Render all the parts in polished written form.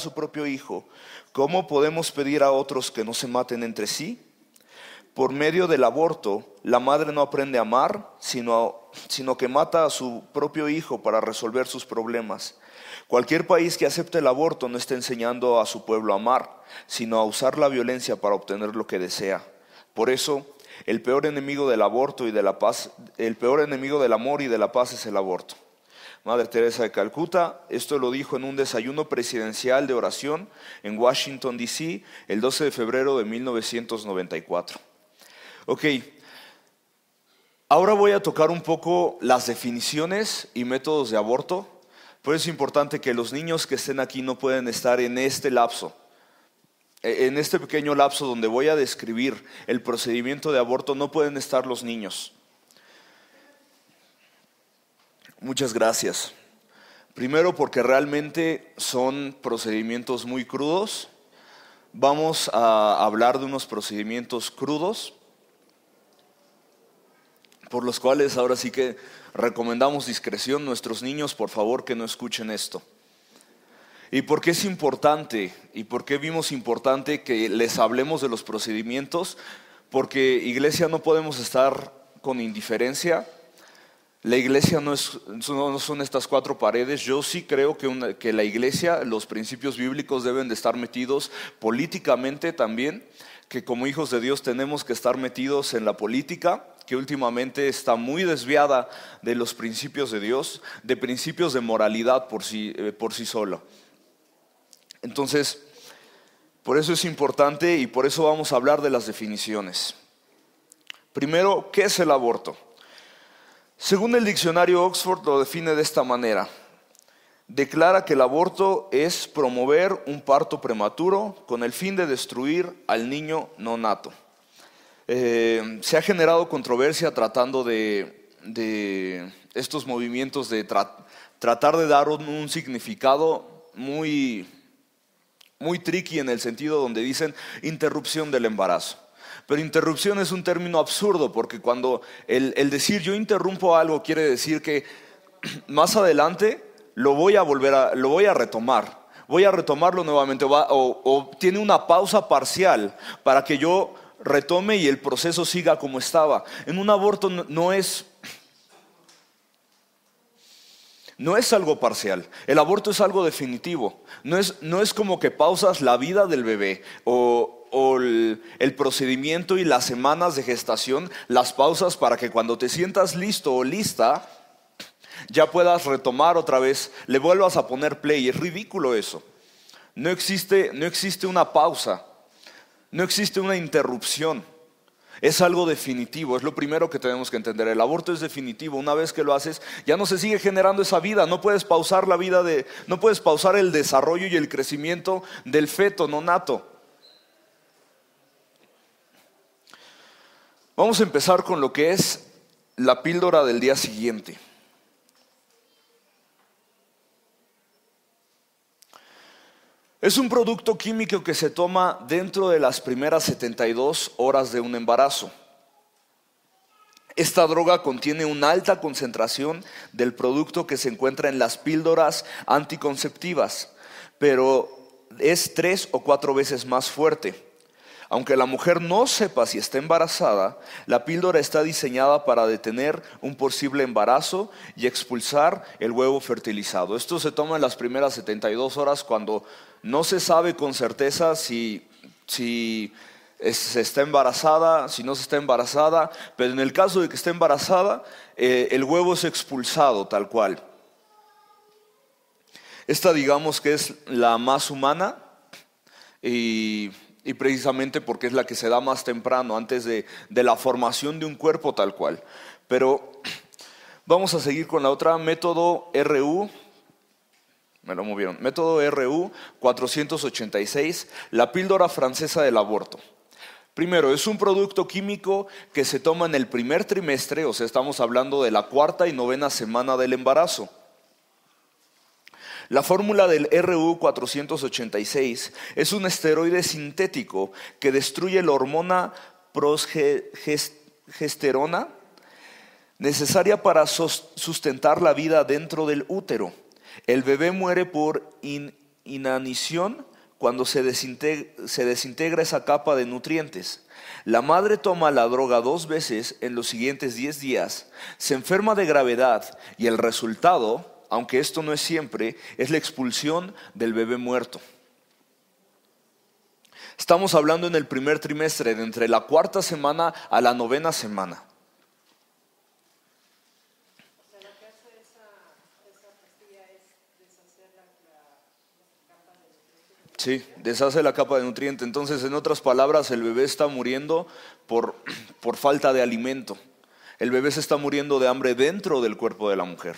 su propio hijo, ¿cómo podemos pedir a otros que no se maten entre sí? Por medio del aborto, la madre no aprende a amar, sino que mata a su propio hijo para resolver sus problemas. Cualquier país que acepte el aborto no está enseñando a su pueblo a amar, sino a usar la violencia para obtener lo que desea. Por eso, el peor enemigo del aborto y de la paz, el peor enemigo del amor y de la paz es el aborto. Madre Teresa de Calcuta, esto lo dijo en un desayuno presidencial de oración en Washington, D.C., el 12 de febrero de 1994. Ok, ahora voy a tocar un poco las definiciones y métodos de aborto. Por eso es importante que los niños que estén aquí no pueden estar en este lapso. En este pequeño lapso donde voy a describir el procedimiento de aborto, no pueden estar los niños. Muchas gracias. Primero, porque realmente son procedimientos muy crudos. Vamos a hablar de unos procedimientos crudos, por los cuales ahora sí que recomendamos discreción. Nuestros niños, por favor, que no escuchen esto. ¿Y por qué es importante? ¿Y por qué vimos importante que les hablemos de los procedimientos? Porque iglesia, no podemos estar con indiferencia. La iglesia no son estas cuatro paredes. Yo sí creo que la iglesia, los principios bíblicos deben de estar metidos políticamente también, que como hijos de Dios tenemos que estar metidos en la política, que últimamente está muy desviada de los principios de Dios, de principios de moralidad por sí sola. Entonces, por eso es importante y por eso vamos a hablar de las definiciones. Primero, ¿qué es el aborto? Según el diccionario Oxford lo define de esta manera: declara que el aborto es promover un parto prematuro con el fin de destruir al niño no nato. Se ha generado controversia tratando de estos movimientos de tratar de dar un significado muy tricky, en el sentido donde dicen interrupción del embarazo. Pero interrupción es un término absurdo, porque cuando el decir yo interrumpo algo quiere decir que más adelante lo voy a retomar. Voy a retomarlo nuevamente o tiene una pausa parcial para que yo retome y el proceso siga como estaba. En un aborto no es algo parcial. El aborto es algo definitivo. No es como que pausas la vida del bebé o el procedimiento y las semanas de gestación, las pausas para que cuando te sientas listo o lista ya puedas retomar otra vez, le vuelvas a poner play. Es ridículo eso. No existe una pausa, no existe una interrupción. Es algo definitivo, es lo primero que tenemos que entender. El aborto es definitivo. Una vez que lo haces, ya no se sigue generando esa vida. No puedes pausar no puedes pausar el desarrollo y el crecimiento del feto no nato. Vamos a empezar con lo que es la píldora del día siguiente. Es un producto químico que se toma dentro de las primeras 72 horas de un embarazo. Esta droga contiene una alta concentración del producto que se encuentra en las píldoras anticonceptivas, pero es 3 o 4 veces más fuerte. Aunque la mujer no sepa si está embarazada, la píldora está diseñada para detener un posible embarazo y expulsar el huevo fertilizado. Esto se toma en las primeras 72 horas cuando no se sabe con certeza si se está embarazada, si no se está embarazada, pero en el caso de que esté embarazada, el huevo es expulsado tal cual. Esta, digamos que es la más humana y precisamente porque es la que se da más temprano, antes de la formación de un cuerpo tal cual. Pero vamos a seguir con la otra, método RU. Me lo movieron. Método RU 486, la píldora francesa del aborto. Primero, es un producto químico que se toma en el primer trimestre, o sea, estamos hablando de la 4ª y 9ª semana del embarazo. La fórmula del RU 486 es un esteroide sintético que destruye la hormona progesterona necesaria para sustentar la vida dentro del útero. El bebé muere por inanición cuando se desintegra esa capa de nutrientes. La madre toma la droga 2 veces en los siguientes 10 días, se enferma de gravedad y el resultado, aunque esto no es siempre, es la expulsión del bebé muerto. Estamos hablando en el primer trimestre, de entre la 4ª semana a la 9ª semana. O sea, lo que hace esa pastilla es deshacer la capa de nutrientes. Sí, deshace la capa de nutriente. Entonces, en otras palabras, el bebé está muriendo por falta de alimento. El bebé se está muriendo de hambre dentro del cuerpo de la mujer.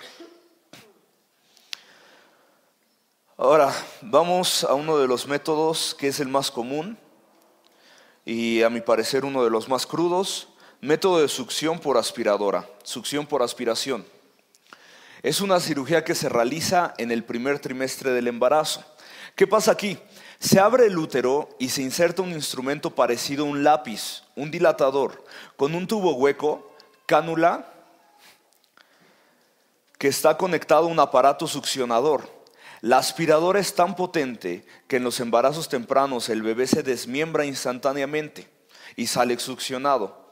Ahora, vamos a uno de los métodos que es el más común y a mi parecer uno de los más crudos, método de succión por aspiradora, succión por aspiración. Es una cirugía que se realiza en el primer trimestre del embarazo. ¿Qué pasa aquí? Se abre el útero y se inserta un instrumento parecido a un lápiz, un dilatador, con un tubo hueco, cánula, que está conectado a un aparato succionador. La aspiradora es tan potente que en los embarazos tempranos el bebé se desmiembra instantáneamente y sale succionado.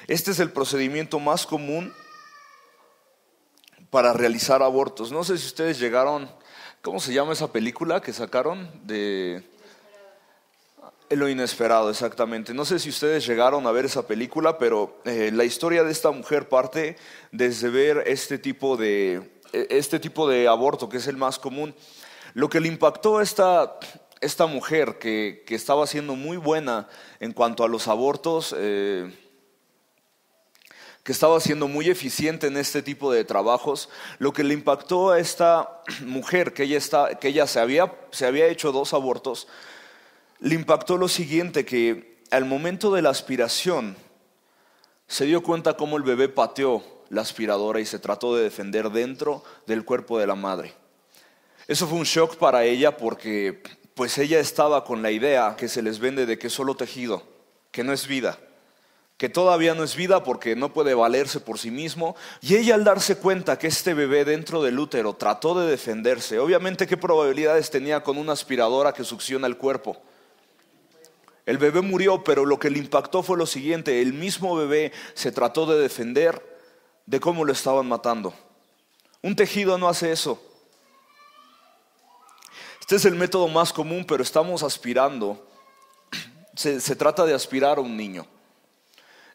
Este es el procedimiento más común para realizar abortos. No sé si ustedes llegaron, ¿cómo se llama esa película que sacaron? Lo inesperado, exactamente. No sé si ustedes llegaron a ver esa película, pero la historia de esta mujer parte desde ver este tipo de aborto, que es el más común. Lo que le impactó a esta mujer, que estaba siendo muy buena en cuanto a los abortos, que estaba siendo muy eficiente en este tipo de trabajos, lo que le impactó a esta mujer, que ella se había hecho 2 abortos, le impactó lo siguiente, que al momento de la aspiración se dio cuenta cómo el bebé pateó la aspiradora y se trató de defender dentro del cuerpo de la madre. Eso fue un shock para ella porque pues ella estaba con la idea que se les vende de que es solo tejido, que no es vida, que todavía no es vida porque no puede valerse por sí mismo. Y ella, al darse cuenta que este bebé dentro del útero trató de defenderse, obviamente, ¿qué probabilidades tenía con una aspiradora que succiona el cuerpo? El bebé murió, pero lo que le impactó fue lo siguiente: el mismo bebé se trató de defender de cómo lo estaban matando. Un tejido no hace eso. Este es el método más común, pero estamos aspirando. Se trata de aspirar a un niño.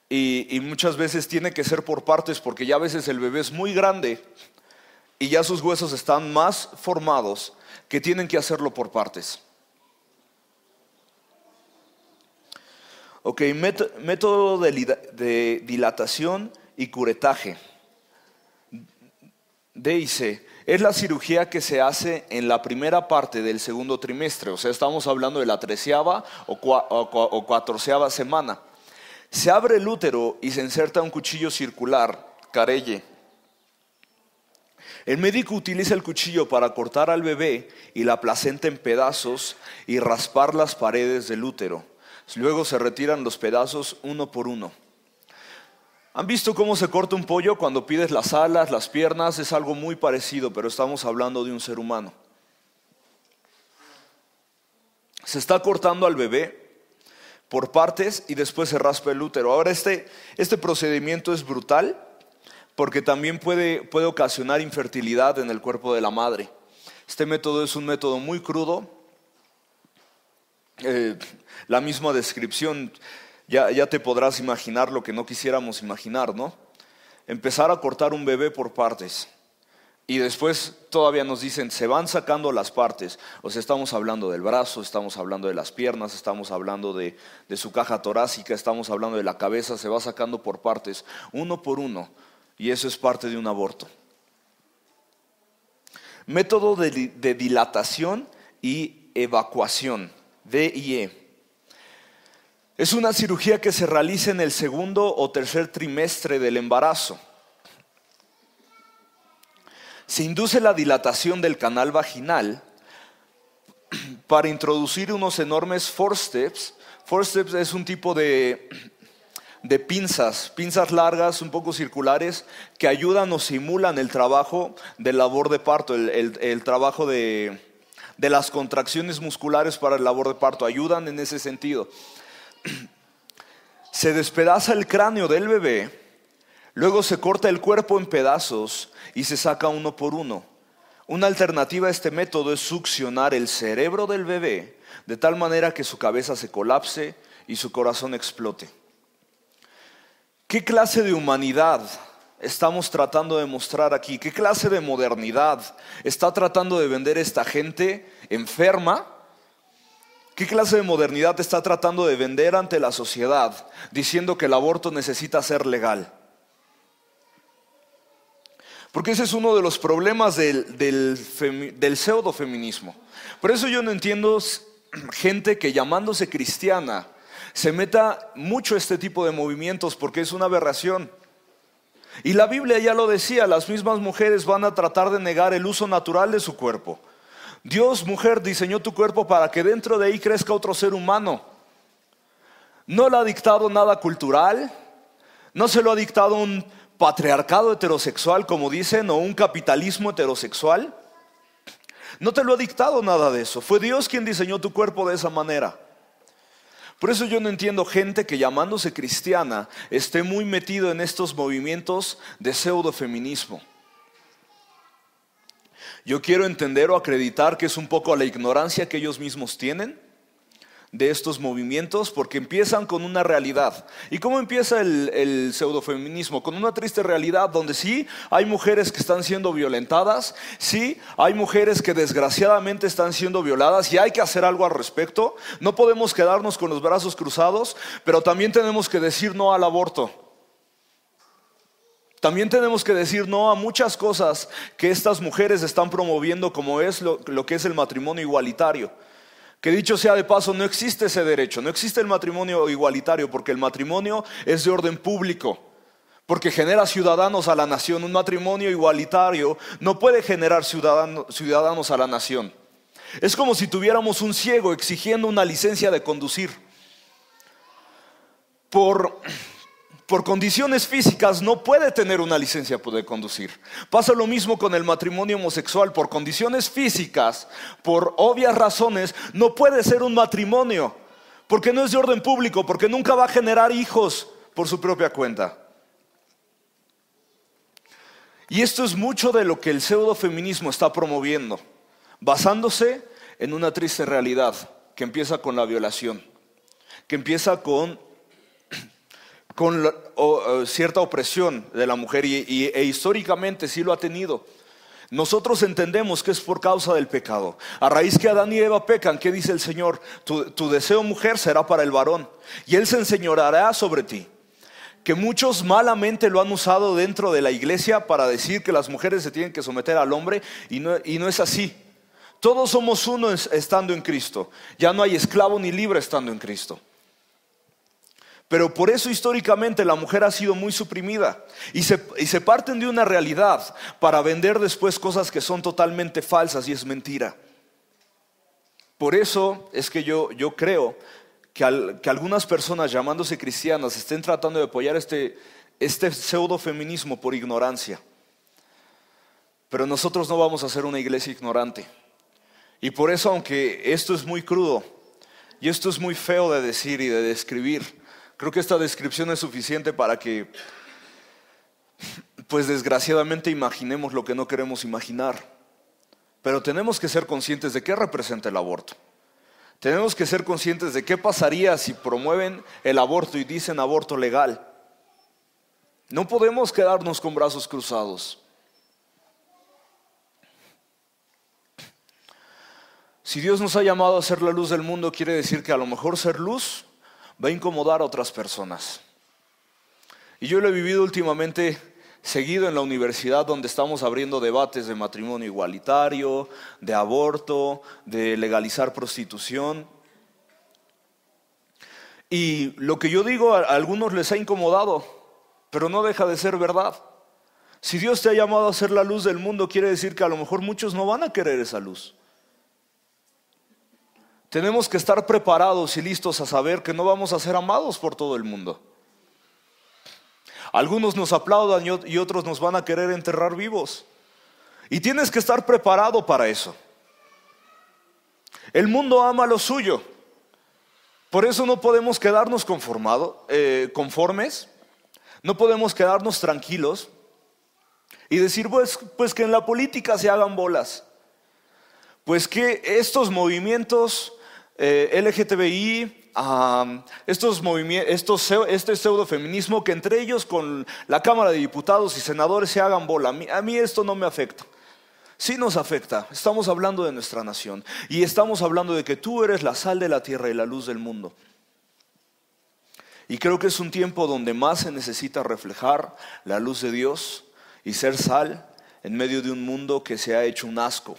Y muchas veces tiene que ser por partes, porque ya a veces el bebé es muy grande y ya sus huesos están más formados, que tienen que hacerlo por partes. Ok, método de dilatación y curetaje. D&C es la cirugía que se hace en la primera parte del segundo trimestre, o sea, estamos hablando de la 13ª o 14ª semana. Se abre el útero y se inserta un cuchillo circular, carelle. El médico utiliza el cuchillo para cortar al bebé y la placenta en pedazos y raspar las paredes del útero. Luego se retiran los pedazos uno por uno. ¿Han visto cómo se corta un pollo cuando pides las alas, las piernas? Es algo muy parecido, pero estamos hablando de un ser humano. Se está cortando al bebé por partes y después se raspa el útero. Ahora este procedimiento es brutal porque también puede ocasionar infertilidad en el cuerpo de la madre. Este método es un método muy crudo. La misma descripción, ya te podrás imaginar lo que no quisiéramos imaginar, ¿no? Empezar a cortar un bebé por partes. Y después todavía nos dicen, se van sacando las partes. O sea, estamos hablando del brazo, estamos hablando de las piernas, estamos hablando de su caja torácica, estamos hablando de la cabeza, se va sacando por partes, uno por uno. Y eso es parte de un aborto. Método de dilatación y evacuación, D&E. Es una cirugía que se realiza en el segundo o tercer trimestre del embarazo. Se induce la dilatación del canal vaginal para introducir unos enormes forceps. Forceps es un tipo de pinzas largas, un poco circulares, que ayudan o simulan el trabajo de labor de parto, el trabajo de de las contracciones musculares para el labor de parto, ayudan en ese sentido. Se despedaza el cráneo del bebé, luego se corta el cuerpo en pedazos y se saca uno por uno. Una alternativa a este método es succionar el cerebro del bebé de tal manera que su cabeza se colapse y su corazón explote. ¿Qué clase de humanidad estamos tratando de mostrar aquí? ¿Qué clase de modernidad está tratando de vender esta gente enferma? ¿Qué clase de modernidad está tratando de vender ante la sociedad diciendo que el aborto necesita ser legal? Porque ese es uno de los problemas del pseudofeminismo. Por eso yo no entiendo gente que llamándose cristiana se meta mucho a este tipo de movimientos, porque es una aberración. Y la Biblia ya lo decía, las mismas mujeres van a tratar de negar el uso natural de su cuerpo. Dios, mujer, diseñó tu cuerpo para que dentro de ahí crezca otro ser humano. No le ha dictado nada cultural, no se lo ha dictado un patriarcado heterosexual, como dicen, o un capitalismo heterosexual. No te lo ha dictado nada de eso. Fue Dios quien diseñó tu cuerpo de esa manera. Por eso yo no entiendo gente que llamándose cristiana esté muy metido en estos movimientos de pseudofeminismo. Yo quiero entender o acreditar que es un poco a la ignorancia que ellos mismos tienen de estos movimientos, porque empiezan con una realidad. ¿Y cómo empieza el pseudofeminismo? Con una triste realidad donde sí hay mujeres que están siendo violentadas, sí hay mujeres que desgraciadamente están siendo violadas y hay que hacer algo al respecto. No podemos quedarnos con los brazos cruzados, pero también tenemos que decir no al aborto. También tenemos que decir no a muchas cosas que estas mujeres están promoviendo, como es lo que es el matrimonio igualitario. Que dicho sea de paso, no existe ese derecho, no existe el matrimonio igualitario, porque el matrimonio es de orden público, porque genera ciudadanos a la nación. Un matrimonio igualitario no puede generar ciudadanos a la nación. Es como si tuviéramos un ciego exigiendo una licencia de conducir. Por condiciones físicas no puede tener una licencia de conducir. Pasa lo mismo con el matrimonio homosexual. Por condiciones físicas, por obvias razones, no puede ser un matrimonio, porque no es de orden público, porque nunca va a generar hijos por su propia cuenta. Y esto es mucho de lo que el pseudofeminismo está promoviendo, basándose en una triste realidad que empieza con la violación, que empieza con cierta opresión de la mujer e históricamente sí lo ha tenido. Nosotros entendemos que es por causa del pecado. A raíz que Adán y Eva pecan, ¿qué dice el Señor? Tu deseo, mujer, será para el varón y él se enseñoreará sobre ti. Que muchos malamente lo han usado dentro de la iglesia para decir que las mujeres se tienen que someter al hombre, y no es así. Todos somos uno estando en Cristo. Ya no hay esclavo ni libre estando en Cristo. Pero por eso históricamente la mujer ha sido muy suprimida y se parten de una realidad para vender después cosas que son totalmente falsas y es mentira. Por eso es que yo creo que algunas personas llamándose cristianas estén tratando de apoyar este pseudofeminismo por ignorancia. Pero nosotros no vamos a ser una iglesia ignorante. Y por eso, aunque esto es muy crudo y esto es muy feo de decir y de describir, creo que esta descripción es suficiente para que, pues desgraciadamente, imaginemos lo que no queremos imaginar. Pero tenemos que ser conscientes de qué representa el aborto. Tenemos que ser conscientes de qué pasaría si promueven el aborto y dicen aborto legal. No podemos quedarnos con brazos cruzados. Si Dios nos ha llamado a ser la luz del mundo, quiere decir que a lo mejor ser luz va a incomodar a otras personas. Y yo lo he vivido últimamente seguido en la universidad, donde estamos abriendo debates de matrimonio igualitario, de aborto, de legalizar prostitución. Y lo que yo digo a algunos les ha incomodado, pero no deja de ser verdad. Si Dios te ha llamado a ser la luz del mundo, quiere decir que a lo mejor muchos no van a querer esa luz. Tenemos que estar preparados y listos a saber que no vamos a ser amados por todo el mundo. Algunos nos aplaudan y otros nos van a querer enterrar vivos. Y tienes que estar preparado para eso. El mundo ama lo suyo. Por eso no podemos quedarnos conformes, no podemos quedarnos tranquilos y decir, pues que en la política se hagan bolas, pues que estos movimientos LGTBI, este pseudofeminismo, que entre ellos con la Cámara de Diputados y Senadores se hagan bola. A mí esto no me afecta. Sí nos afecta, estamos hablando de nuestra nación y estamos hablando de que tú eres la sal de la tierra y la luz del mundo. Y creo que es un tiempo donde más se necesita reflejar la luz de Dios y ser sal en medio de un mundo que se ha hecho un asco.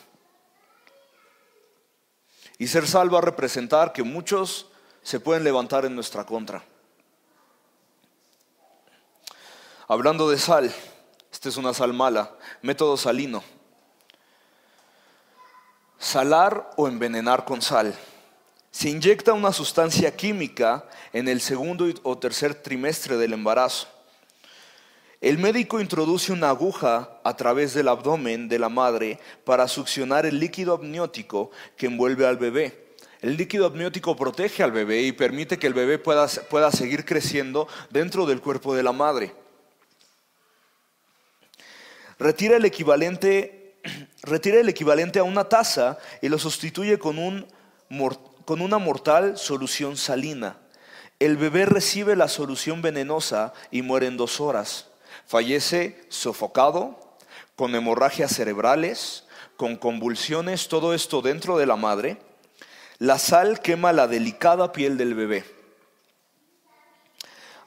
Y ser sal va a representar que muchos se pueden levantar en nuestra contra. Hablando de sal, esta es una sal mala, método salino. Salar o envenenar con sal. Se inyecta una sustancia química en el segundo o tercer trimestre del embarazo. El médico introduce una aguja a través del abdomen de la madre para succionar el líquido amniótico que envuelve al bebé. El líquido amniótico protege al bebé y permite que el bebé pueda seguir creciendo dentro del cuerpo de la madre. Retira el equivalente a una taza y lo sustituye con una mortal solución salina. El bebé recibe la solución venenosa y muere en 2 horas. Fallece sofocado, con hemorragias cerebrales, con convulsiones, todo esto dentro de la madre. La sal quema la delicada piel del bebé.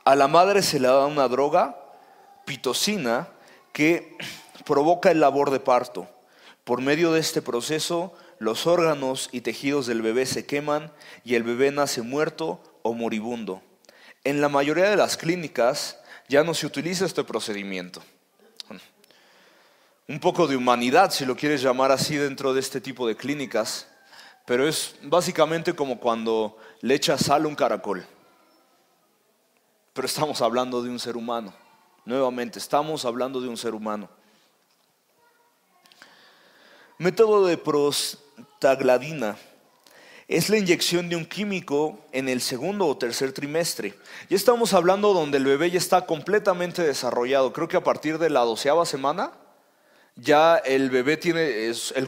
A la madre se le da una droga, pitocina, que provoca el labor de parto. Por medio de este proceso, los órganos y tejidos del bebé se queman y el bebé nace muerto o moribundo. En la mayoría de las clínicas ya no se utiliza este procedimiento. Un poco de humanidad, si lo quieres llamar así, dentro de este tipo de clínicas, pero es básicamente como cuando le echas sal a un caracol. Pero estamos hablando de un ser humano. Nuevamente, estamos hablando de un ser humano. Método de prostaglandina. Es la inyección de un químico en el segundo o tercer trimestre. Ya estamos hablando donde el bebé ya está completamente desarrollado. Creo que a partir de la 12ª semana, ya el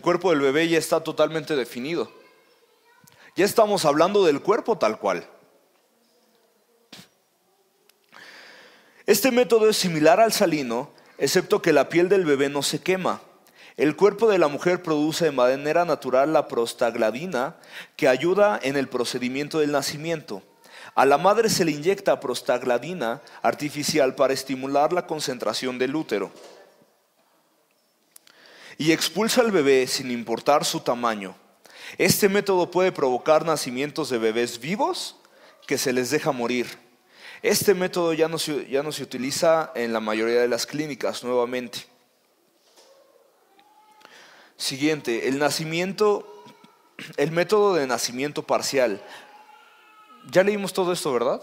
cuerpo del bebé ya está totalmente definido. Ya estamos hablando del cuerpo tal cual. Este método es similar al salino, excepto que la piel del bebé no se quema. El cuerpo de la mujer produce de manera natural la prostaglandina, que ayuda en el procedimiento del nacimiento. A la madre se le inyecta prostaglandina artificial para estimular la concentración del útero. Y expulsa al bebé sin importar su tamaño. Este método puede provocar nacimientos de bebés vivos que se les deja morir. Este método ya no se utiliza en la mayoría de las clínicas nuevamente. Siguiente, el método de nacimiento parcial. Ya leímos todo esto, ¿verdad?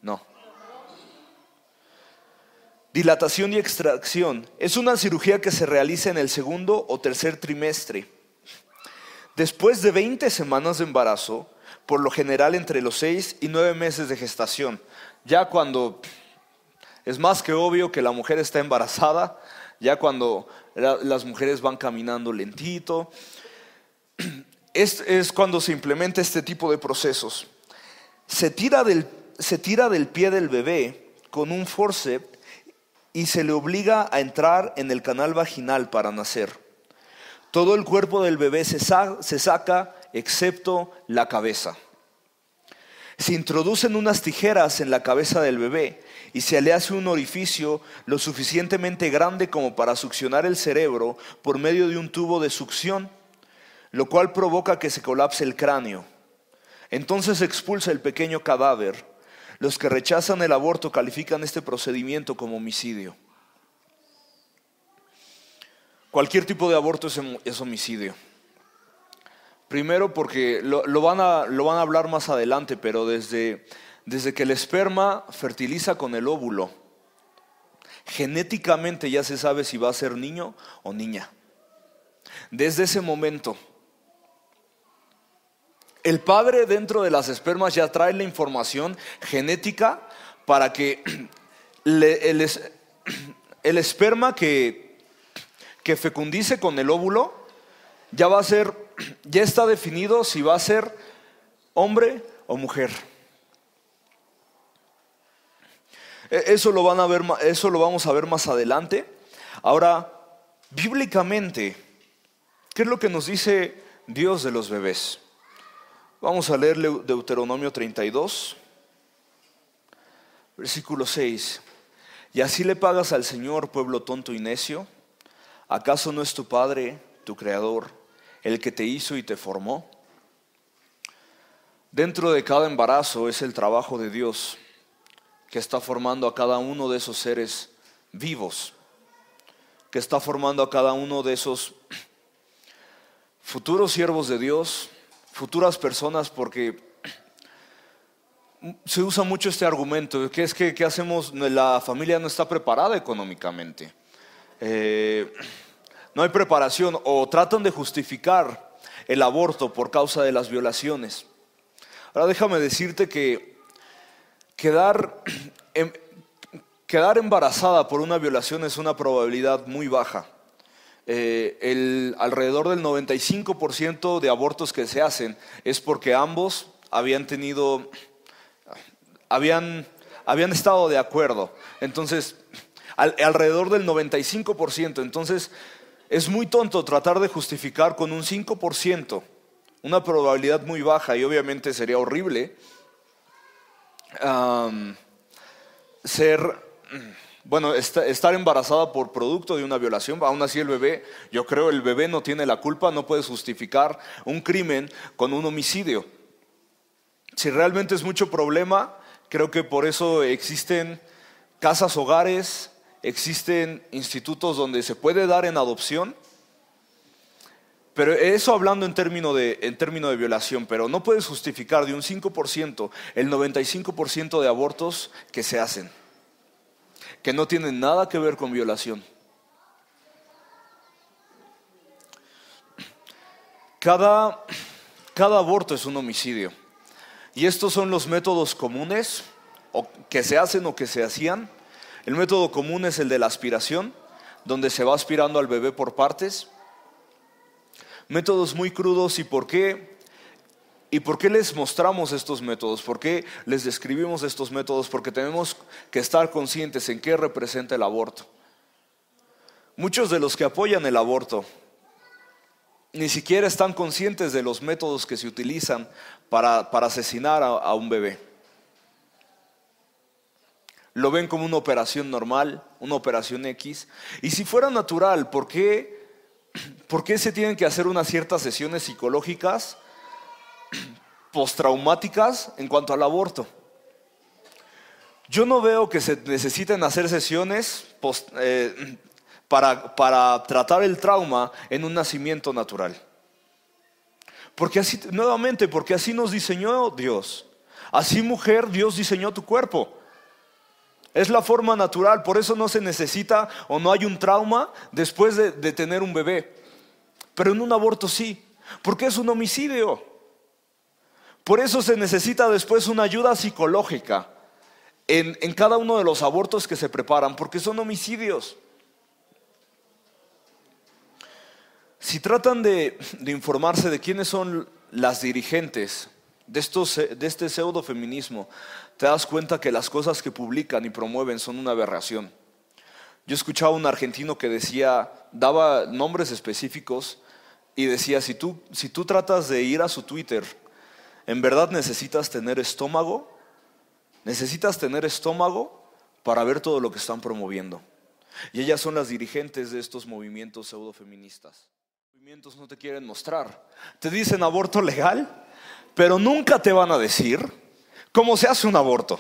No. Dilatación y extracción. Es una cirugía que se realiza en el segundo o tercer trimestre. Después de 20 semanas de embarazo, por lo general entre los 6 y 9 meses de gestación. Ya cuando es más que obvio que la mujer está embarazada, ya cuando las mujeres van caminando lentito, es cuando se implementa este tipo de procesos. Se tira del pie del bebé con un forceps y se le obliga a entrar en el canal vaginal para nacer. Todo el cuerpo del bebé se saca excepto la cabeza. Se introducen unas tijeras en la cabeza del bebé y se le hace un orificio lo suficientemente grande como para succionar el cerebro por medio de un tubo de succión, lo cual provoca que se colapse el cráneo. Entonces se expulsa el pequeño cadáver. Los que rechazan el aborto califican este procedimiento como homicidio. Cualquier tipo de aborto es homicidio. Primero porque lo van a hablar más adelante, pero desde que el esperma fertiliza con el óvulo, genéticamente ya se sabe si va a ser niño o niña. Desde ese momento, El padre dentro de las espermas ya trae la información genética para que el esperma que fecundice con el óvulo ya está definido si va a ser hombre o mujer. Eso lo vamos a ver más adelante. Ahora, bíblicamente, ¿qué es lo que nos dice Dios de los bebés? Vamos a leer Deuteronomio 32, versículo 6. Y así le pagas al Señor, pueblo tonto y necio. ¿Acaso no es tu Padre, tu Creador, el que te hizo y te formó? Dentro de cada embarazo es el trabajo de Dios, que está formando a cada uno de esos seres vivos, que está formando a cada uno de esos futuros siervos de Dios, futuras personas, porque se usa mucho este argumento, que es que ¿qué hacemos? La familia no está preparada económicamente, no hay preparación, o tratan de justificar el aborto por causa de las violaciones. Ahora déjame decirte que quedar embarazada por una violación es una probabilidad muy baja. Alrededor del 95% de abortos que se hacen es porque ambos habían estado de acuerdo. Entonces, alrededor del 95%. Entonces, es muy tonto tratar de justificar con un 5%, una probabilidad muy baja, y obviamente sería horrible estar embarazada por producto de una violación. Aún así el bebé no tiene la culpa, no puedes justificar un crimen con un homicidio. Si realmente es mucho problema, creo que por eso existen casas hogares, existen institutos donde se puede dar en adopción. Pero eso hablando en término de violación, pero no puedes justificar de un 5% el 95% de abortos que se hacen, que no tienen nada que ver con violación. Cada aborto es un homicidio. Y estos son los métodos comunes que se hacen o que se hacían. El método común es el de la aspiración, donde se va aspirando al bebé por partes. Métodos muy crudos. ¿Y por qué les mostramos estos métodos? ¿Por qué les describimos estos métodos? Porque tenemos que estar conscientes en qué representa el aborto. Muchos de los que apoyan el aborto ni siquiera están conscientes de los métodos que se utilizan para asesinar a un bebé. Lo ven como una operación normal, una operación X. Y si fuera natural, ¿por qué se tienen que hacer unas ciertas sesiones psicológicas postraumáticas en cuanto al aborto? Yo no veo que se necesiten hacer sesiones para tratar el trauma en un nacimiento natural. Porque así nos diseñó Dios. Así, mujer, Dios diseñó tu cuerpo. Es la forma natural, por eso no se necesita o no hay un trauma después de tener un bebé. Pero en un aborto sí, porque es un homicidio. Por eso se necesita después una ayuda psicológica en cada uno de los abortos que se preparan, porque son homicidios. Si tratan de informarse de quiénes son las dirigentes de este pseudofeminismo, te das cuenta que las cosas que publican y promueven son una aberración. Yo escuchaba a un argentino que daba nombres específicos y decía, si tú tratas de ir a su Twitter, ¿en verdad necesitas tener estómago? ¿Necesitas tener estómago para ver todo lo que están promoviendo? Y ellas son las dirigentes de estos movimientos pseudofeministas. Los movimientos no te quieren mostrar. Te dicen aborto legal, pero nunca te van a decir cómo se hace un aborto.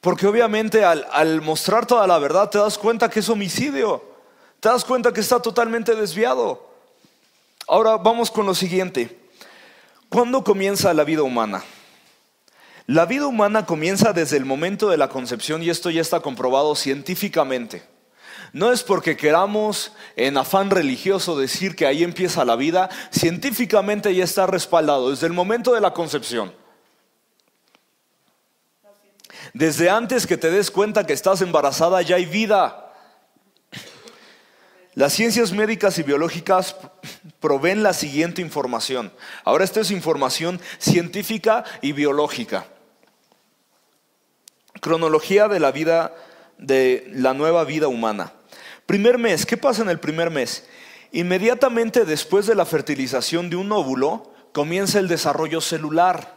Porque obviamente al mostrar toda la verdad te das cuenta que es homicidio. Te das cuenta que está totalmente desviado. Ahora vamos con lo siguiente. ¿Cuándo comienza la vida humana? La vida humana comienza desde el momento de la concepción, y esto ya está comprobado científicamente. No es porque queramos en afán religioso decir que ahí empieza la vida. Científicamente ya está respaldado desde el momento de la concepción. Desde antes que te des cuenta que estás embarazada ya hay vida. Las ciencias médicas y biológicas proveen la siguiente información. Ahora esta es información científica y biológica. Cronología de la vida, de la nueva vida humana. Primer mes, ¿qué pasa en el primer mes? Inmediatamente después de la fertilización de un óvulo, comienza el desarrollo celular.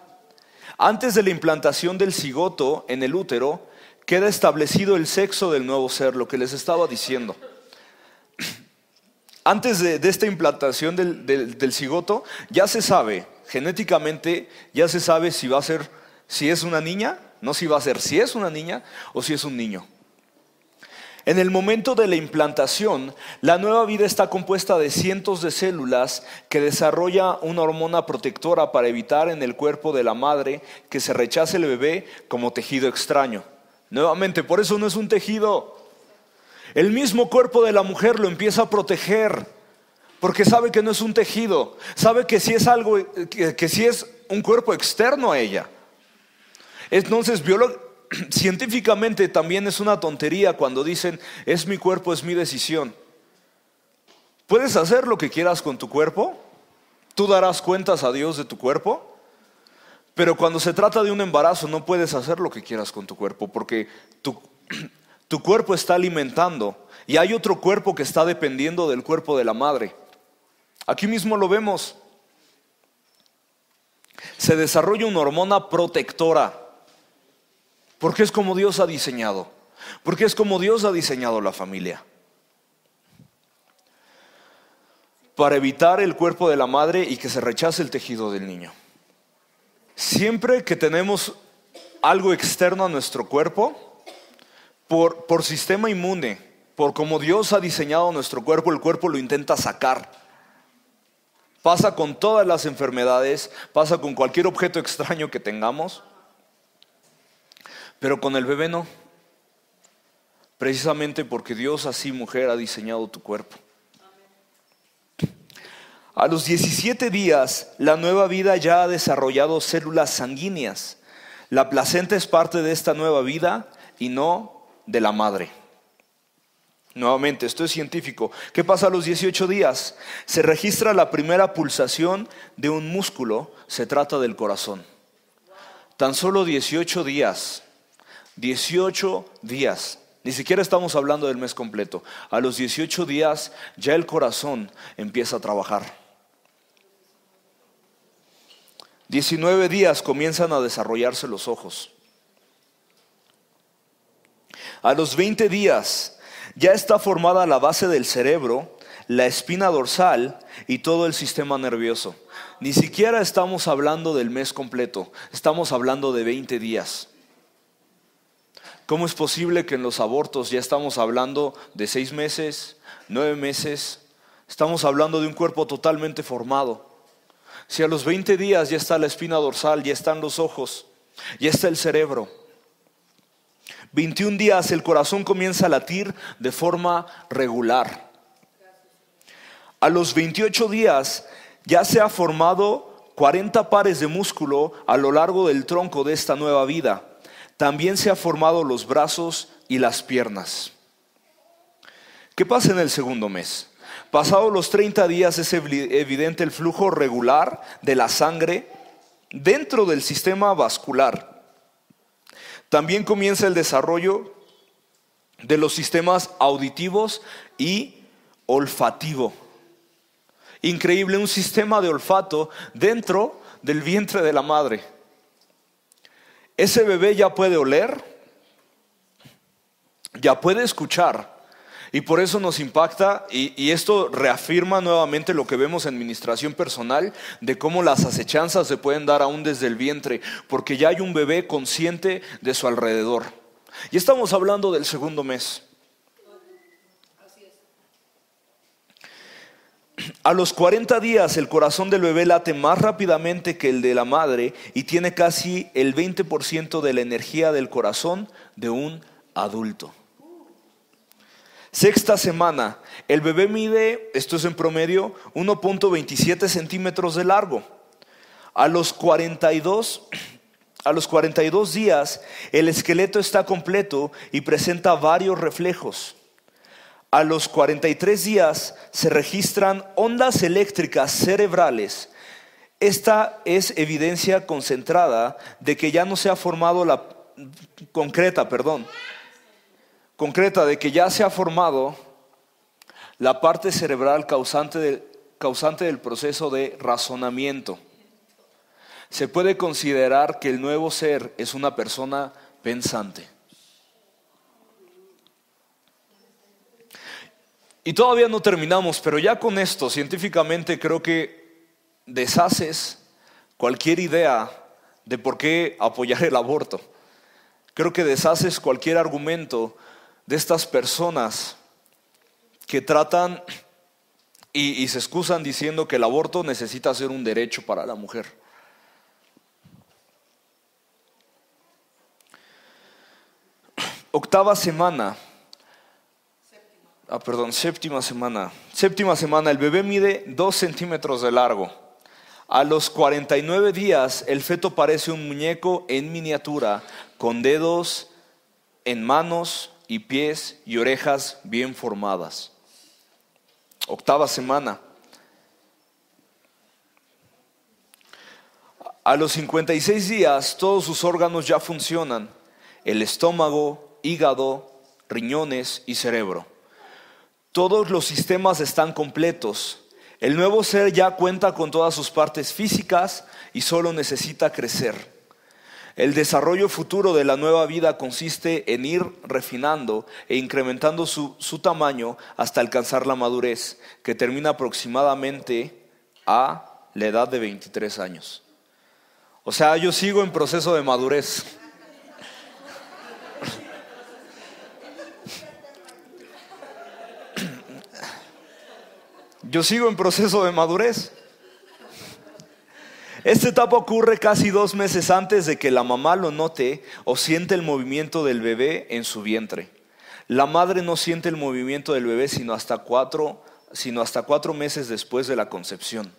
Antes de la implantación del cigoto en el útero, queda establecido el sexo del nuevo ser, lo que les estaba diciendo. Antes de esta implantación del cigoto, ya se sabe, genéticamente, ya se sabe si va a ser, si es una niña, no si va a ser, si es una niña o si es un niño. En el momento de la implantación, la nueva vida está compuesta de cientos de células que desarrolla una hormona protectora para evitar en el cuerpo de la madre que se rechace el bebé como tejido extraño. Nuevamente, por eso no es un tejido. El mismo cuerpo de la mujer lo empieza a proteger, porque sabe que no es un tejido, sabe que sí es algo, que sí es un cuerpo externo a ella. Entonces, científicamente también es una tontería cuando dicen, es mi cuerpo, es mi decisión. ¿Puedes hacer lo que quieras con tu cuerpo? ¿Tú darás cuentas a Dios de tu cuerpo? Pero cuando se trata de un embarazo no puedes hacer lo que quieras con tu cuerpo, porque tu cuerpo está alimentando y hay otro cuerpo que está dependiendo del cuerpo de la madre. Aquí mismo lo vemos. Se desarrolla una hormona protectora, porque es como Dios ha diseñado, porque es como Dios ha diseñado la familia. Para evitar el cuerpo de la madre y que se rechace el tejido del niño. Siempre que tenemos algo externo a nuestro cuerpo, por sistema inmune, por como Dios ha diseñado nuestro cuerpo, el cuerpo lo intenta sacar. Pasa con todas las enfermedades, pasa con cualquier objeto extraño que tengamos, pero con el bebé no. Precisamente porque Dios así, mujer, ha diseñado tu cuerpo. A los 17 días, la nueva vida ya ha desarrollado células sanguíneas. La placenta es parte de esta nueva vida y no de la madre. Nuevamente, esto es científico. ¿Qué pasa a los 18 días? Se registra la primera pulsación de un músculo, se trata del corazón. Tan solo 18 días. 18 días. Ni siquiera estamos hablando del mes completo. A los 18 días ya el corazón empieza a trabajar. 19 días comienzan a desarrollarse los ojos. A los 20 días ya está formada la base del cerebro, la espina dorsal y todo el sistema nervioso. Ni siquiera estamos hablando del mes completo, estamos hablando de 20 días. ¿Cómo es posible que en los abortos ya estamos hablando de 6 meses, 9 meses? Estamos hablando de un cuerpo totalmente formado. Si a los 20 días ya está la espina dorsal, ya están los ojos, ya está el cerebro. 21 días el corazón comienza a latir de forma regular. A los 28 días ya se ha formado 40 pares de músculo a lo largo del tronco de esta nueva vida. También se han formado los brazos y las piernas. ¿Qué pasa en el segundo mes? Pasados los 30 días es evidente el flujo regular de la sangre dentro del sistema vascular. También comienza el desarrollo de los sistemas auditivos y olfativo. Increíble, un sistema de olfato dentro del vientre de la madre. Ese bebé ya puede oler, ya puede escuchar. Y por eso nos impacta y esto reafirma nuevamente lo que vemos en administración personal de cómo las acechanzas se pueden dar aún desde el vientre, porque ya hay un bebé consciente de su alrededor. Y estamos hablando del segundo mes. A los 40 días el corazón del bebé late más rápidamente que el de la madre y tiene casi el 20% de la energía del corazón de un adulto. Sexta semana, el bebé mide, esto es en promedio, 1.27 centímetros de largo. A los 42 días, el esqueleto está completo y presenta varios reflejos. A los 43 días se registran ondas eléctricas cerebrales. Esta es evidencia concentrada de que ya no se ha formado concreta de que ya se ha formado la parte cerebral causante del proceso de razonamiento. Se puede considerar que el nuevo ser es una persona pensante. Y todavía no terminamos, pero ya con esto, científicamente creo que deshaces cualquier idea de por qué apoyar el aborto. Creo que deshaces cualquier argumento de estas personas que tratan y se excusan diciendo que el aborto necesita ser un derecho para la mujer. Séptima semana. Séptima semana, el bebé mide 2 centímetros de largo. A los 49 días, el feto parece un muñeco en miniatura, con dedos en manos y pies y orejas bien formadas. Octava semana. A los 56 días, todos sus órganos ya funcionan: el estómago, hígado, riñones y cerebro. Todos los sistemas están completos. El nuevo ser ya cuenta con todas sus partes físicas y solo necesita crecer. El desarrollo futuro de la nueva vida consiste en ir refinando e incrementando su tamaño hasta alcanzar la madurez, que termina aproximadamente a la edad de 23 años. O sea, yo sigo en proceso de madurez. Yo sigo en proceso de madurez. Esta etapa ocurre casi 2 meses antes de que la mamá lo note o siente el movimiento del bebé en su vientre. La madre no siente el movimiento del bebé sino hasta 4 meses después de la concepción.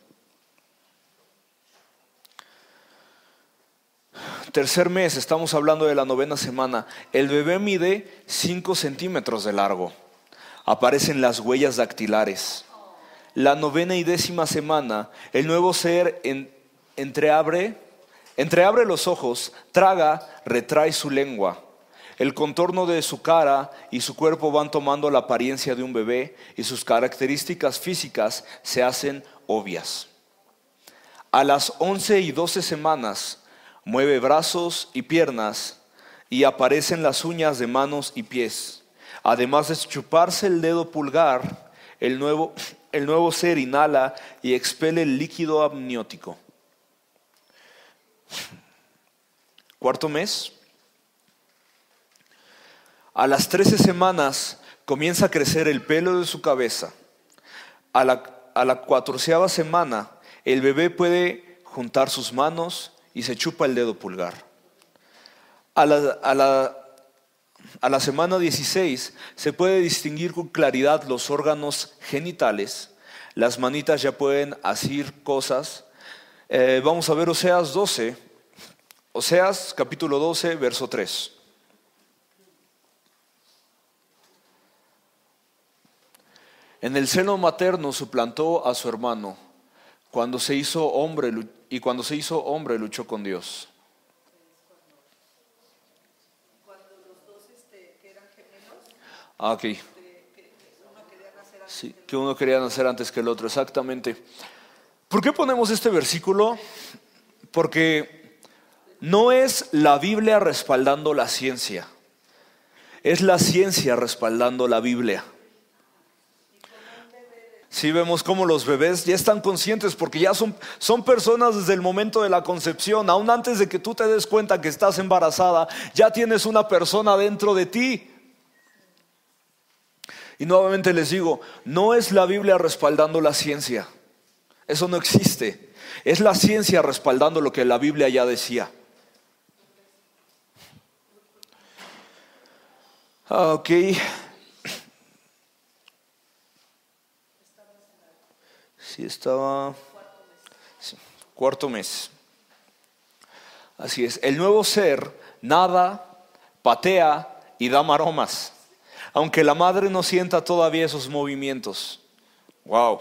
Tercer mes, estamos hablando de la 9ª semana. El bebé mide 5 centímetros de largo. Aparecen las huellas dactilares. La 9ª y 10ª semana, el nuevo ser entreabre los ojos, traga, retrae su lengua. El contorno de su cara y su cuerpo van tomando la apariencia de un bebé y sus características físicas se hacen obvias. A las 11 y 12 semanas, mueve brazos y piernas y aparecen las uñas de manos y pies. Además de chuparse el dedo pulgar, el nuevo ser inhala y expele el líquido amniótico. Cuarto mes. A las 13 semanas comienza a crecer el pelo de su cabeza. A la 14ª semana, el bebé puede juntar sus manos y se chupa el dedo pulgar. A la semana 16 se puede distinguir con claridad los órganos genitales. Las manitas ya pueden asir cosas. Vamos a ver Oseas 12. Oseas capítulo 12, verso 3. En el seno materno suplantó a su hermano. Cuando se hizo hombre luchó con Dios. Ok. Sí, que uno quería nacer antes que el otro, exactamente. ¿Por qué ponemos este versículo? Porque no es la Biblia respaldando la ciencia, es la ciencia respaldando la Biblia. Sí, vemos cómo los bebés ya están conscientes porque ya son personas desde el momento de la concepción. Aún antes de que tú te des cuenta que estás embarazada, ya tienes una persona dentro de ti. Y nuevamente les digo, no es la Biblia respaldando la ciencia. Eso no existe. Es la ciencia respaldando lo que la Biblia ya decía. Ok. estaba... Sí, cuarto mes. Así es. El nuevo ser nada, patea y da maromas, aunque la madre no sienta todavía esos movimientos. Wow.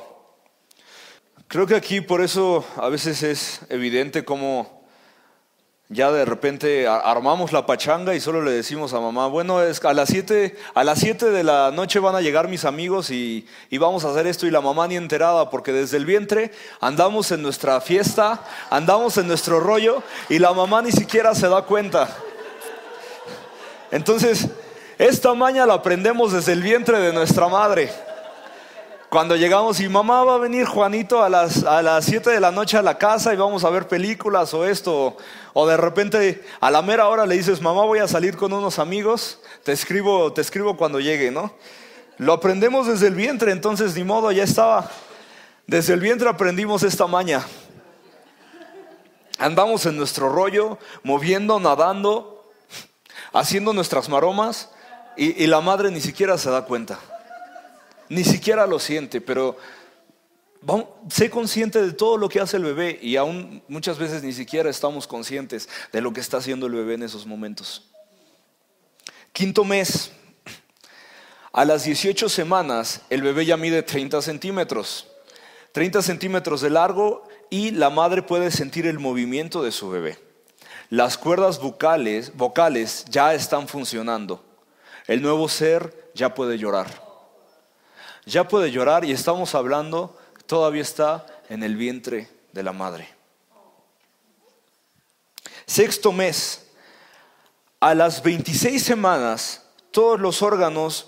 Creo que aquí por eso a veces es evidente cómo ya de repente armamos la pachanga y solo le decimos a mamá, bueno, es a las 7 de la noche van a llegar mis amigos y vamos a hacer esto, y la mamá ni enterada, porque desde el vientre andamos en nuestra fiesta, andamos en nuestro rollo y la mamá ni siquiera se da cuenta. Entonces, esta maña la aprendemos desde el vientre de nuestra madre. Cuando llegamos y mamá, va a venir Juanito a las 7 de la noche a la casa y vamos a ver películas o esto, o de repente a la mera hora le dices, mamá, voy a salir con unos amigos, te escribo cuando llegue, ¿no? Lo aprendemos desde el vientre, entonces ni modo, ya estaba. Desde el vientre aprendimos esta maña. Andamos en nuestro rollo, moviendo, nadando, haciendo nuestras maromas, y la madre ni siquiera se da cuenta. Ni siquiera lo siente, pero sé consciente de todo lo que hace el bebé, y aún muchas veces ni siquiera estamos conscientes de lo que está haciendo el bebé en esos momentos. Quinto mes. A las 18 semanas el bebé ya mide 30 centímetros. 30 centímetros de largo, y la madre puede sentir el movimiento de su bebé. Las cuerdas vocales ya están funcionando. El nuevo ser ya puede llorar. Ya puede llorar, y estamos hablando, todavía está en el vientre de la madre. Sexto mes. A las 26 semanas, todos los órganos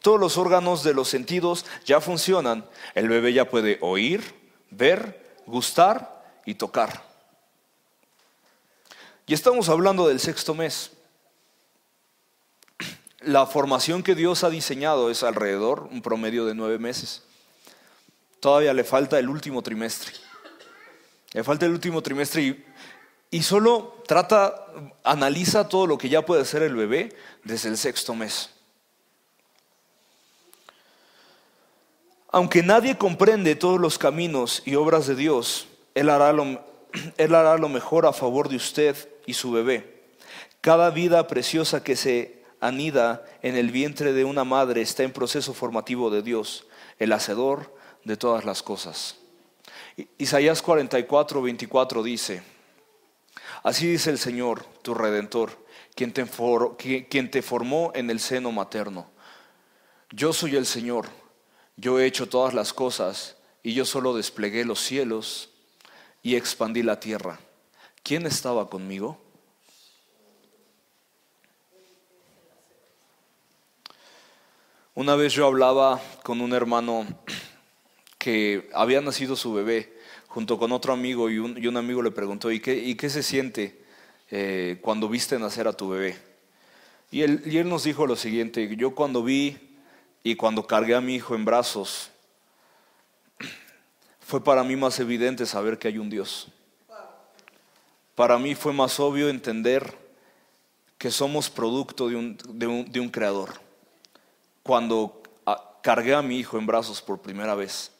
de los sentidos ya funcionan. El bebé ya puede oír, ver, gustar y tocar. Y estamos hablando del sexto mes. La formación que Dios ha diseñado es alrededor, un promedio de 9 meses. Todavía le falta el último trimestre. Y solo analiza todo lo que ya puede hacer el bebé desde el sexto mes. Aunque nadie comprende todos los caminos y obras de Dios, Él hará lo mejor a favor de usted y su bebé. Cada vida preciosa que se anida en el vientre de una madre está en proceso formativo de Dios, el hacedor de todas las cosas. Isaías 44:24 dice: así dice el Señor, tu Redentor, quien te formó en el seno materno. Yo soy el Señor, yo he hecho todas las cosas, y yo solo desplegué los cielos y expandí la tierra. ¿Quién estaba conmigo? Una vez yo hablaba con un hermano que había nacido su bebé junto con otro amigo, y un amigo le preguntó, ¿y qué se siente cuando viste nacer a tu bebé? Y él nos dijo lo siguiente: yo cuando vi y cuando cargué a mi hijo en brazos, fue para mí más evidente saber que hay un Dios. Para mí fue más obvio entender que somos producto de un creador. Cuando cargué a mi hijo en brazos por primera vez,